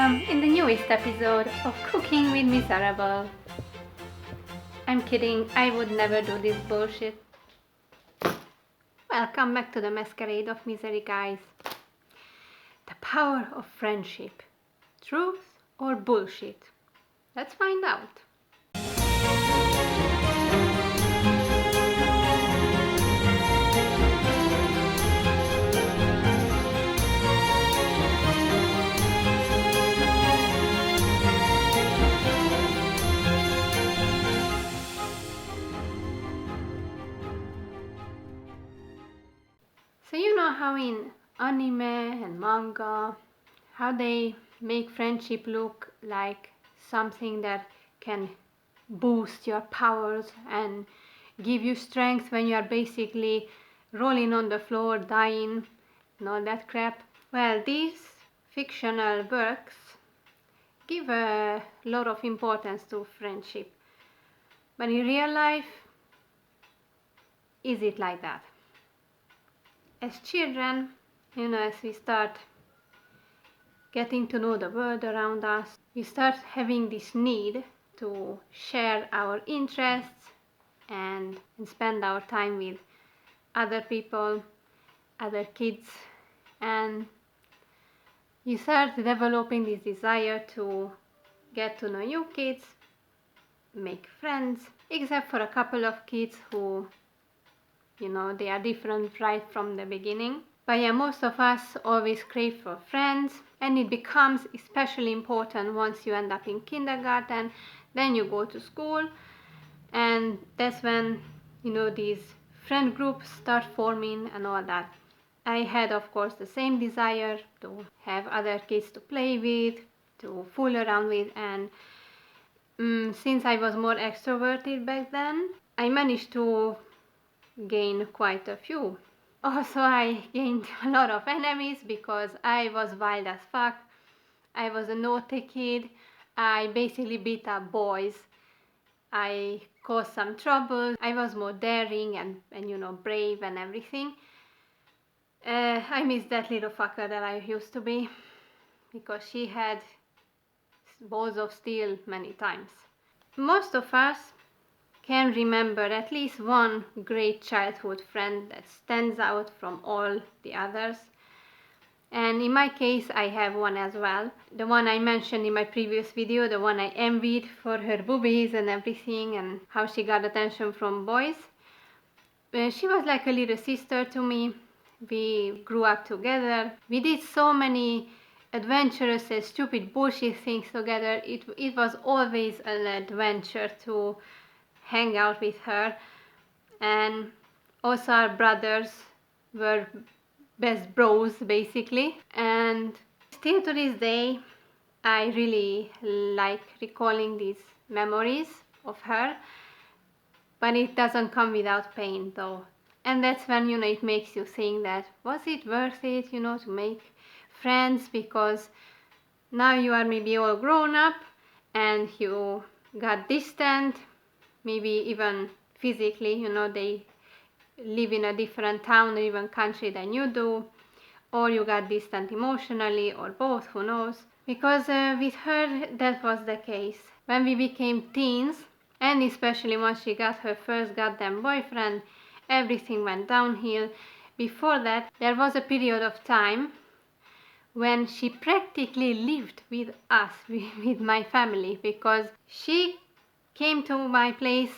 welcome in the newest episode of Cooking with Miserable. I'm kidding, I would never do this bullshit. Welcome back to the masquerade of misery, guys. The power of friendship. Truth or bullshit? Let's find out. So you know how in anime and manga, how they make friendship look like something that can boost your powers and give you strength when you are basically rolling on the floor, dying, and all that crap. Well, these fictional works give a lot of importance to friendship. But in real life, is it like that? As children, as we start getting to know the world around us, we start having this need to share our interests and spend our time with other people, other kids, and you start developing this desire to get to know new kids, make friends, except for a couple of kids who they are different right from the beginning. But yeah, most of us always crave for friends, and it becomes especially important once you end up in kindergarten, then you go to school, and that's when, these friend groups start forming and all that. I had, of course, the same desire to have other kids to play with, to fool around with, and since I was more extroverted back then, I managed to gain quite a few. Also, I gained a lot of enemies because I was wild as fuck. I was a naughty kid. I basically beat up boys. I caused some trouble. I was more daring and brave and everything. I miss that little fucker that I used to be because she had balls of steel many times. Most of us can remember at least one great childhood friend that stands out from all the others. And in my case, I have one as well. The one I mentioned in my previous video, the one I envied for her boobies and everything and how she got attention from boys. She was like a little sister to me. We grew up together. We did so many adventurous and stupid bullshit things together. It was always an adventure to hang out with her, and also our brothers were best bros basically, and still to this day I really like recalling these memories of her, but it doesn't come without pain though. And that's when it makes you think that was it worth it to make friends, because now you are maybe all grown up and you got distant, maybe even physically, they live in a different town or even country than you do, or you got distant emotionally, or both, who knows. Because with her that was the case. When we became teens, and especially once she got her first goddamn boyfriend, everything went downhill. Before that, there was a period of time when she practically lived with us, with my family, because she came to my place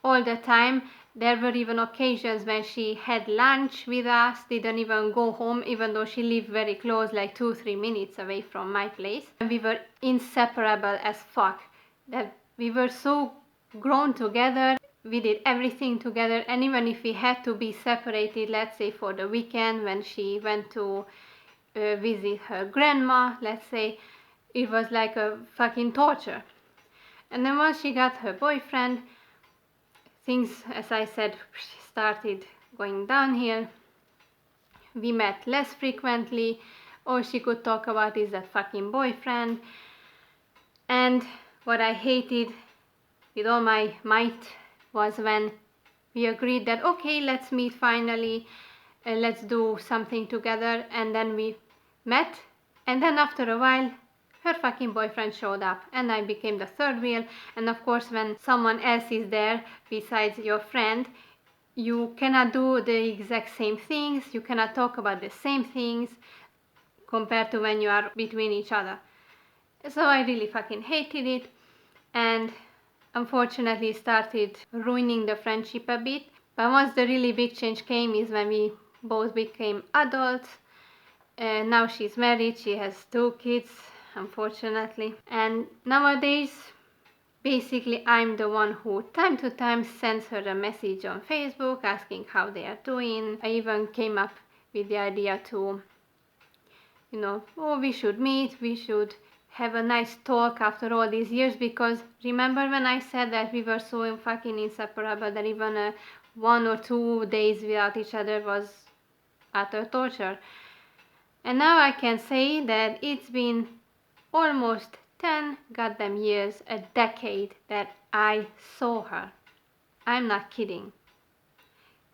all the time. There were even occasions when she had lunch with us, didn't even go home, even though she lived very close, like 2-3 minutes away from my place. And we were inseparable as fuck. That we were so grown together, we did everything together, and even if we had to be separated, let's say for the weekend when she went to visit her grandma, let's say, it was like a fucking torture. And then once she got her boyfriend, things, as I said, started going downhill. We met less frequently. All she could talk about is that fucking boyfriend. And what I hated with all my might was when we agreed that, okay, let's meet finally, let's do something together. And then we met, and then after a while, her fucking boyfriend showed up and I became the third wheel. And of course, when someone else is there besides your friend, you cannot do the exact same things, you cannot talk about the same things compared to when you are between each other. So I really fucking hated it, and unfortunately started ruining the friendship a bit. But once the really big change came is when we both became adults. Now she's married, she has 2 kids, unfortunately. And nowadays, basically, I'm the one who time to time sends her a message on Facebook asking how they are doing. I even came up with the idea to, oh, we should meet, we should have a nice talk after all these years, because remember when I said that we were so fucking inseparable that even 1 or 2 days without each other was utter torture? And now I can say that it's been almost 10 goddamn years, a decade, that I saw her. I'm not kidding.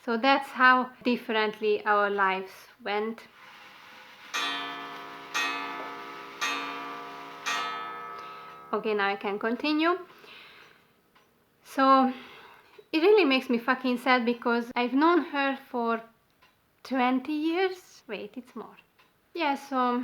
So that's how differently our lives went. Okay, now I can continue. So it really makes me fucking sad because I've known her for 20 years. Wait, it's more. Yeah, so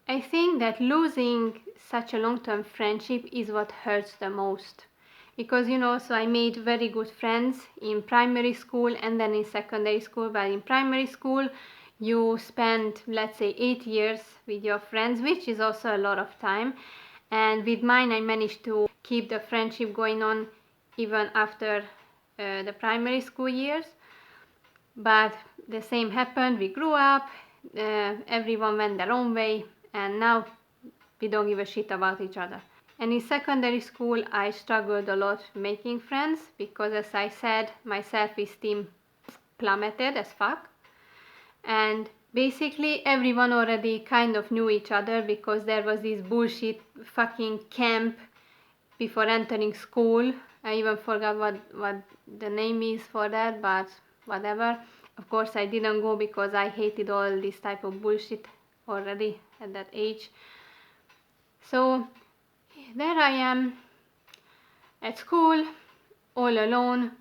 I think that losing such a long-term friendship is what hurts the most. Because, so I made very good friends in primary school and then in secondary school. But in primary school, you spend, let's say, 8 years with your friends, which is also a lot of time. And with mine, I managed to keep the friendship going on even after the primary school years. But the same happened, we grew up, everyone went their own way, and now we don't give a shit about each other. And in secondary school, I struggled a lot making friends because, as I said, my self-esteem plummeted as fuck. And basically everyone already kind of knew each other because there was this bullshit fucking camp before entering school. I even forgot what the name is for that, but whatever. Of course I didn't go because I hated all this type of bullshit already at that age. So there I am at school, all alone.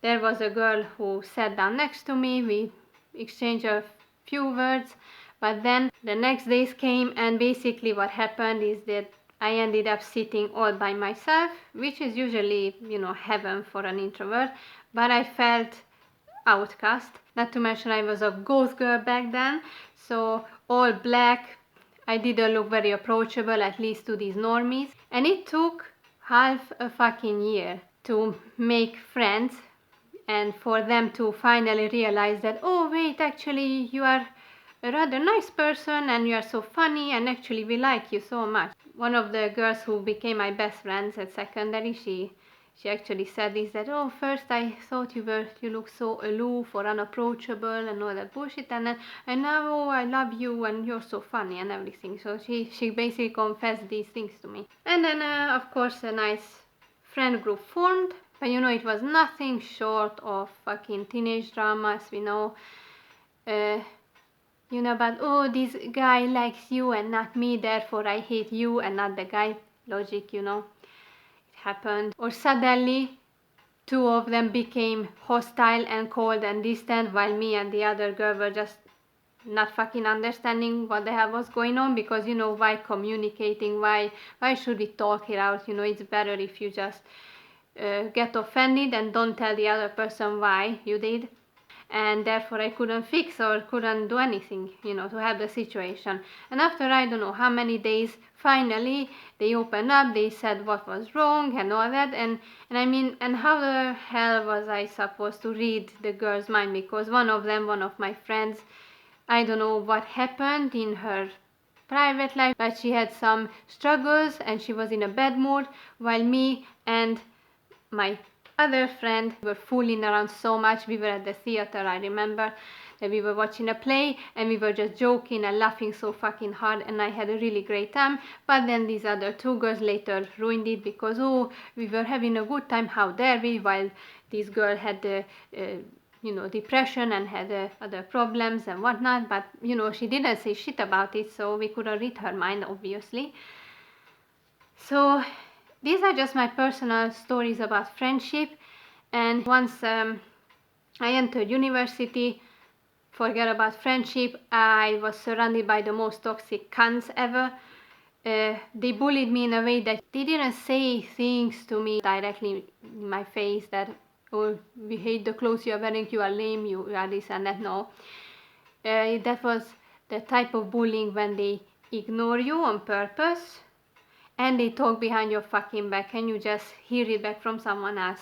There was a girl who sat down next to me. We exchanged a few words, but then the next days came, and basically what happened is that I ended up sitting all by myself, which is usually, heaven for an introvert, but I felt outcast. Not to mention I was a goth girl back then, so all black. I didn't look very approachable, at least to these normies. And it took half a fucking year to make friends and for them to finally realize that, oh wait, actually you are a rather nice person and you are so funny and actually we like you so much. One of the girls who became my best friends at secondary, she actually said this, that, oh, first I thought you look so aloof or unapproachable and all that bullshit, and now, oh, I love you and you're so funny and everything. So she basically confessed these things to me. And then of course a nice friend group formed, but it was nothing short of fucking teenage drama, as we know. But, oh, this guy likes you and not me, therefore I hate you and not the guy. Logic, it happened. Or suddenly 2 of them became hostile and cold and distant, while me and the other girl were just not fucking understanding what the hell was going on, because why communicating, why should we talk it out? It's better if you just get offended and don't tell the other person why you did. And therefore I couldn't fix or couldn't do anything, to help the situation. And after I don't know how many days, finally they opened up, they said what was wrong and all that, and how the hell was I supposed to read the girl's mind? Because one of my friends, I don't know what happened in her private life, but she had some struggles and she was in a bad mood, while me and my other friend were fooling around so much. We were at the theater, I remember that we were watching a play and we were just joking and laughing so fucking hard, and I had a really great time. But then these other 2 girls later ruined it because, oh, we were having a good time, how dare we, while this girl had the depression and had other problems and whatnot. But she didn't say shit about it, so we couldn't read her mind, obviously. So these are just my personal stories about friendship. And once I entered university, forget about friendship, I was surrounded by the most toxic cunts ever. They bullied me in a way that they didn't say things to me directly in my face that, oh, we hate the clothes you are wearing, you are lame, you are this and that. No. That was the type of bullying when they ignore you on purpose and they talk behind your fucking back and you just hear it back from someone else.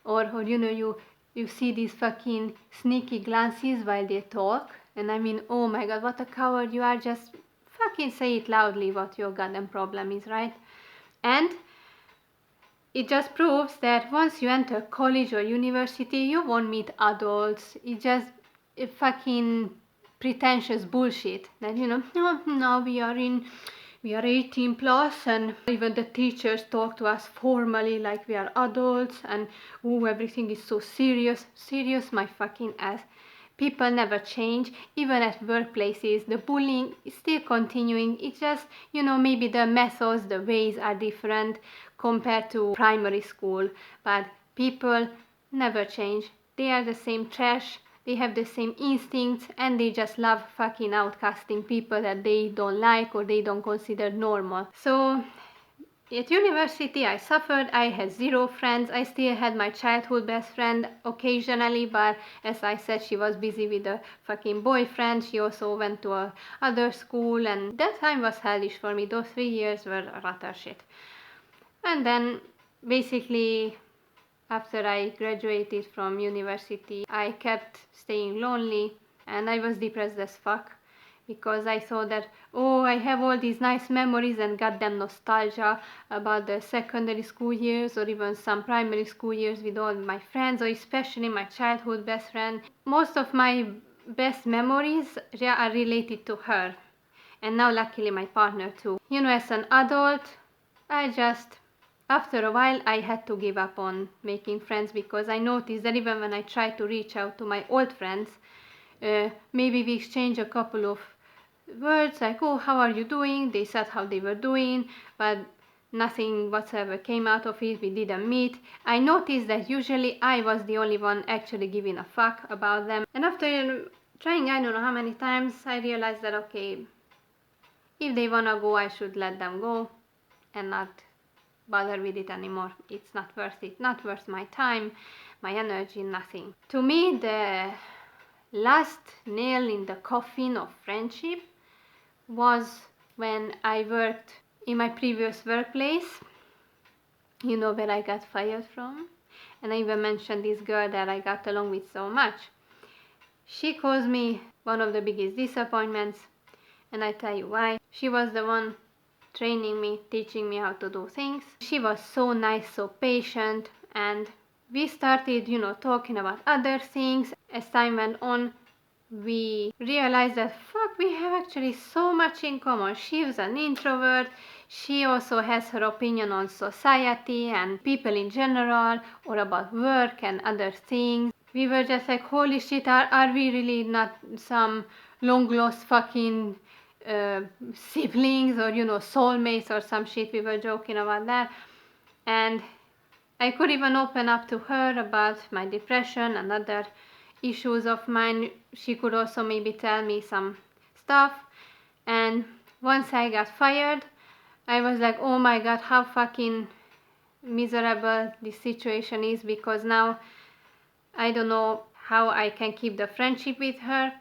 Or you see these fucking sneaky glances while they talk. And I mean, oh my god, what a coward you are. Just fucking say it loudly what your goddamn problem is, right? And it just proves that once you enter college or university, you won't meet adults. It's just a fucking pretentious bullshit that, no, now we are 18 plus, and even the teachers talk to us formally like we are adults, and oh, everything is so serious. Serious, my fucking ass. People never change. Even at workplaces, the bullying is still continuing. It's just, maybe the methods, the ways are different compared to primary school, but people never change. They are the same trash. They have the same instincts, and they just love fucking outcasting people that they don't like or they don't consider normal. So at university I suffered. I had zero friends. I still had my childhood best friend occasionally, but as I said, she was busy with a fucking boyfriend. She also went to a other school, and that time was hellish for me. Those 3 years were utter shit. And then basically after I graduated from university, I kept staying lonely and I was depressed as fuck because I thought that, oh, I have all these nice memories and goddamn nostalgia about the secondary school years or even some primary school years with all my friends, or especially my childhood best friend. Most of my best memories are related to her, and now luckily my partner too. As an adult, after a while, I had to give up on making friends because I noticed that even when I tried to reach out to my old friends, maybe we exchanged a couple of words like, oh, how are you doing? They said how they were doing, but nothing whatsoever came out of it. We didn't meet. I noticed that usually I was the only one actually giving a fuck about them. And after trying I don't know how many times, I realized that, okay, if they wanna go, I should let them go and not bother with it anymore. It's not worth it, not worth my time, my energy, nothing. To me, the last nail in the coffin of friendship was when I worked in my previous workplace, where I got fired from. And I even mentioned this girl that I got along with so much. She caused me one of the biggest disappointments, and I tell you why. She was the one training me, teaching me how to do things. She was so nice, so patient, and we started, talking about other things. As time went on, we realized that fuck, we have actually so much in common. She was an introvert. She also has her opinion on society and people in general, or about work and other things. We were just like, holy shit, are we really not some long lost fucking siblings or soulmates or some shit? We were joking about that. And I could even open up to her about my depression and other issues of mine. She could also maybe tell me some stuff. And once I got fired, I was like, oh my god, how fucking miserable this situation is, because now I don't know how I can keep the friendship with her,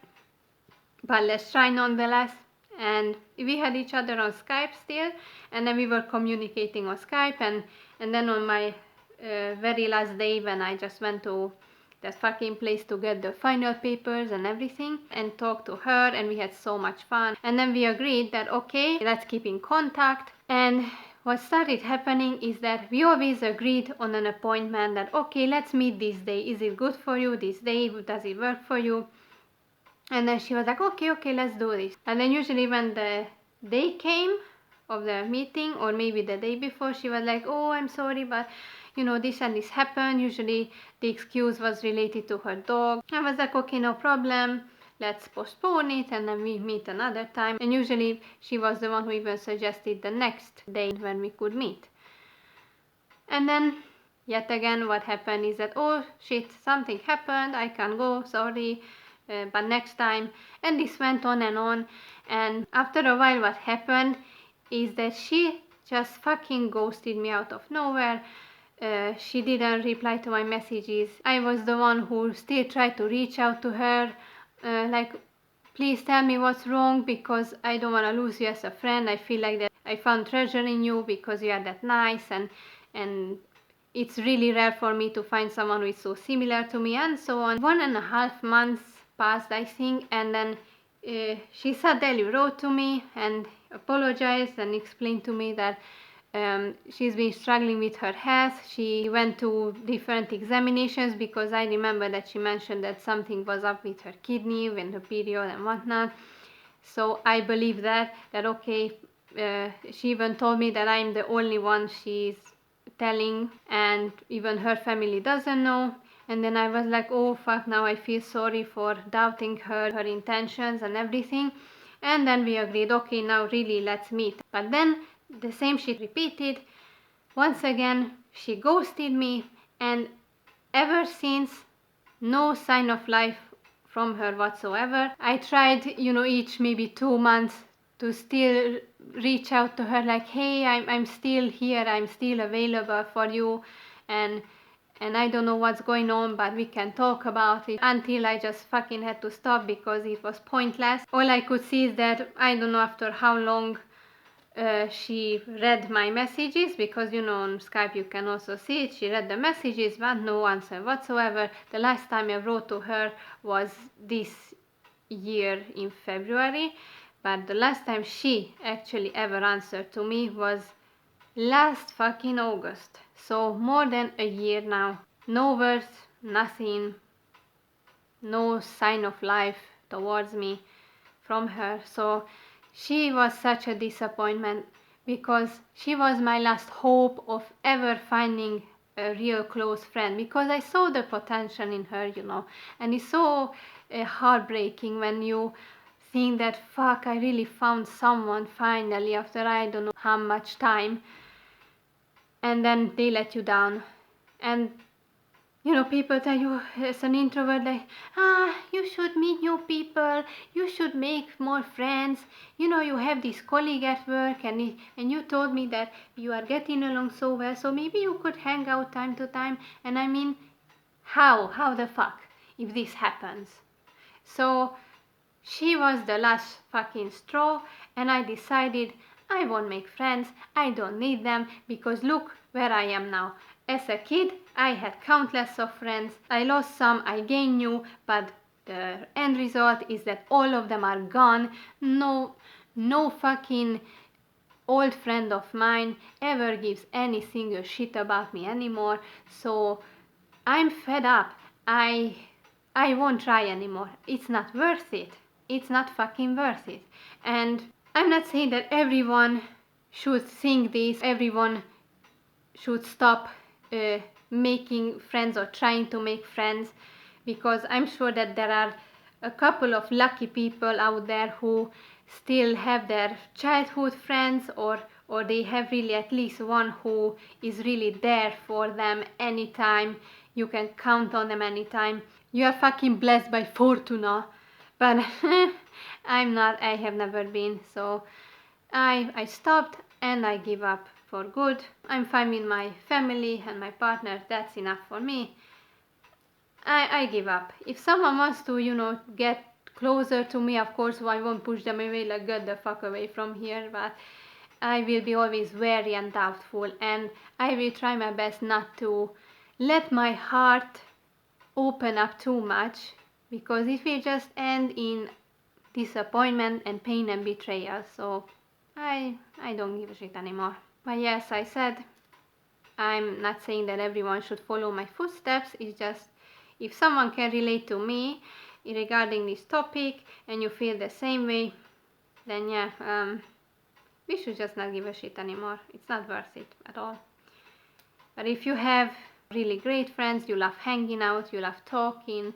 but let's try nonetheless. And we had each other on Skype still, and then we were communicating on Skype, and then on my very last day, when I just went to that fucking place to get the final papers and everything and talk to her, and we had so much fun. And then we agreed that okay, let's keep in contact. And what started happening is that we always agreed on an appointment that okay, let's meet this day. Is it good for you this day? Does it work for you? And then she was like, okay, let's do this. And then usually when the day came of the meeting, or maybe the day before, she was like, oh, I'm sorry, but this and this happened. Usually the excuse was related to her dog. I was like, okay, no problem. let's postpone it and then we meet another time. And usually she was the one who even suggested the next date when we could meet. And then yet again what happened is that, oh shit, something happened, I can't go, sorry, but next time. And this went on, and after a while what happened is that she just fucking ghosted me out of nowhere. She didn't reply to my messages. I was the one who still tried to reach out to her, like, please tell me what's wrong, because I don't want to lose you as a friend. I feel like that I found treasure in you because you are that nice, and it's really rare for me to find someone who is so similar to me, and so on. 1.5 months passed, I think, and then she suddenly wrote to me and apologized and explained to me that she's been struggling with her health. She went to different examinations because I remember that she mentioned that something was up with her kidney when her period and whatnot. So I believe that okay, she even told me that I'm the only one she's telling, and even her family doesn't know. And then I was like, oh fuck, now I feel sorry for doubting her intentions and everything. And then we agreed, okay, now really let's meet. But then the same shit repeated. Once again, she ghosted me, and ever since, no sign of life from her whatsoever. I tried, each maybe 2 months to still reach out to her, like, hey, I'm still here, I'm still available for you, and I don't know what's going on, but we can talk about it, until I just fucking had to stop because it was pointless. All I could see is that, I don't know after how long she read my messages, because on Skype you can also see it. She read the messages, but no answer whatsoever. The last time I wrote to her was this year in February, but the last time she actually ever answered to me was last fucking August. So more than a year now. No words, nothing, no sign of life towards me from her. So she was such a disappointment, because she was my last hope of ever finding a real close friend, because I saw the potential in her, and it's so heartbreaking when you think that, fuck, I really found someone finally after I don't know how much time, and then they let you down. And people tell you as an introvert, like, you should meet new people, you should make more friends, you have this colleague at work, and you told me that you are getting along so well, so maybe you could hang out time to time. And I mean, how the fuck if this happens? So she was the last fucking straw, and I decided I won't make friends, I don't need them, because look where I am now. As a kid, I had countless of friends. I lost some, I gained new, but the end result is that all of them are gone. No fucking old friend of mine ever gives any single shit about me anymore. So I'm fed up. I won't try anymore. It's not worth it. It's not fucking worth it. And I'm not saying that everyone should think this, everyone should stop making friends or trying to make friends, because I'm sure that there are a couple of lucky people out there who still have their childhood friends, or they have really at least one who is really there for them anytime. You can count on them anytime. You are fucking blessed by Fortuna, but I'm not. I have never been. So I stopped and I give up for good. I'm fine with my family and my partner. That's enough for me. I give up. If someone wants to, get closer to me, of course, I won't push them away, like, get the fuck away from here, but I will be always wary and doubtful, and I will try my best not to let my heart open up too much, because it will just end in disappointment and pain and betrayal. So I don't give a shit anymore. But yes, I said, I'm not saying that everyone should follow my footsteps. It's just, if someone can relate to me regarding this topic and you feel the same way, then yeah, we should just not give a shit anymore. It's not worth it at all. But if you have really great friends, you love hanging out, you love talking,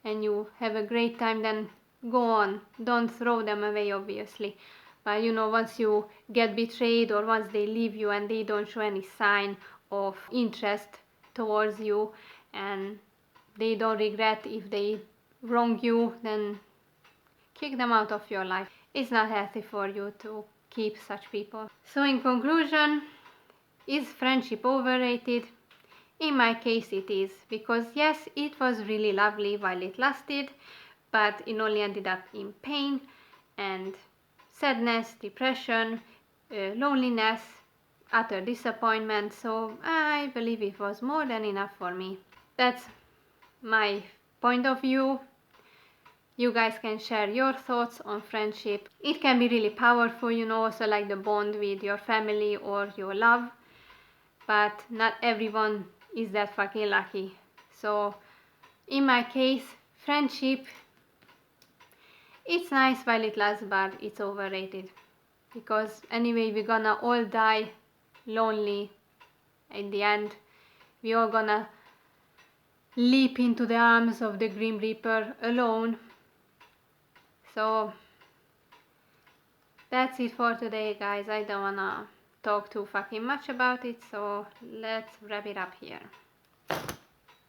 and you have a great time, then go on. Don't throw them away, obviously. But once you get betrayed, or once they leave you and they don't show any sign of interest towards you, and they don't regret if they wrong you, then kick them out of your life. It's not healthy for you to keep such people. So in conclusion, is friendship overrated? In my case it is, because yes, it was really lovely while it lasted, but it only ended up in pain and sadness, depression, loneliness, utter disappointment, so I believe it was more than enough for me. That's my point of view. You guys can share your thoughts on friendship. It can be really powerful, also like the bond with your family or your love, but not everyone is that fucking lucky. So in my case, friendship, it's nice while it lasts, but it's overrated, because anyway we're gonna all die lonely in the end. We all gonna leap into the arms of the Grim Reaper alone. So that's it for today, guys. I don't wanna talk too fucking much about it, so let's wrap it up here.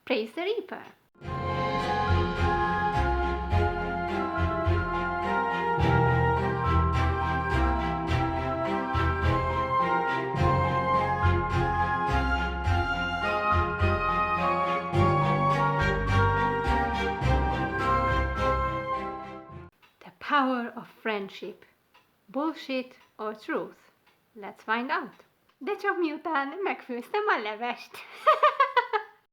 Praise the Reaper! The power of friendship. Bullshit or truth? Let's find out. De csak miután megfőztem a levest.